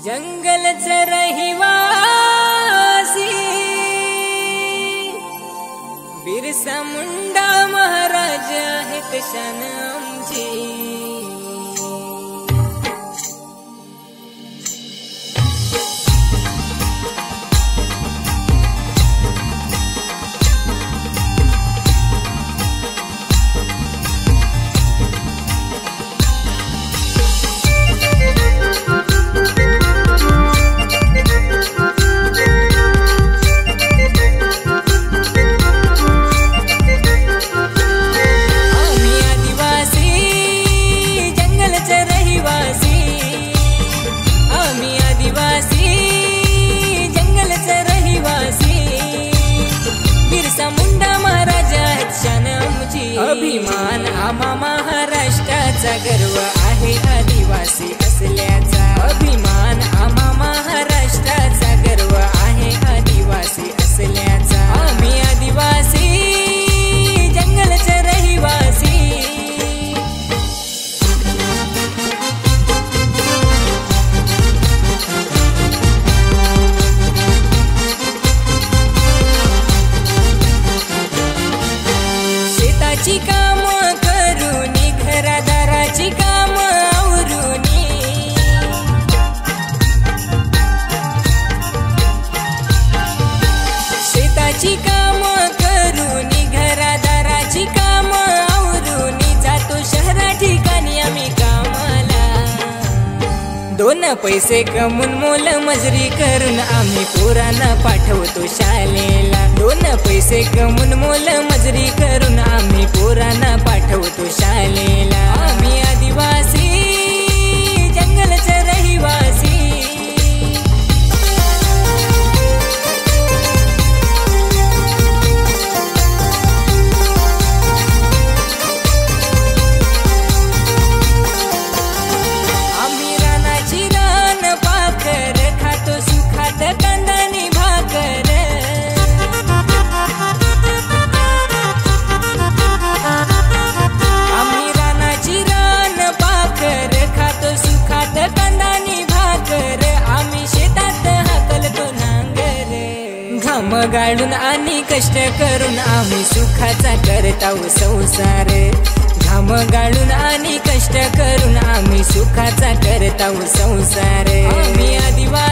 जंगलचा रहिवासी बिरसा मुंडा महाराज आहेत शान आमची। अभिमान आम्हा महाराष्ट्राचा, गर्व आहे आदिवासी असल्याचा। अभिमान आम्हा महाराष्ट्राचा, गर्व आहे आदिवासी असल्याचा। आम्ही आदिवासी जंगलचे रहिवासी। शेताची काम करूनी, घरादाराची काम आवरूनी, शेताची काम करूनी, घरादाराची काम आवरूनी, जातो शहरा ठिकाणी आम्ही कामाला। दोन पैसे कमवून मोल मजुरी करून आम्ही पोरांना पाठवतो शाळेला। दोन पैसे कमवून मोल मजुरी करून आम्ही पोरांना पाठवतो शाळेला। आम्ही आदिवासी जंगलचे रहिवासी। आम्ही रानाची रान पाखर, खातो सुखात कांदानी भाकर। आम्ही रानाची रान पाखर, खातो सुखात कांदानी भाकर। आम्ही शेतात हाकलतो नांगर, घाम गाळून आणि कष्ट करून आम्ही सुखाचा करताव संसार। घाम गाळून आणि कष्ट करून आम्ही सुखाचा करताव संसार। आम्ही आदिवासी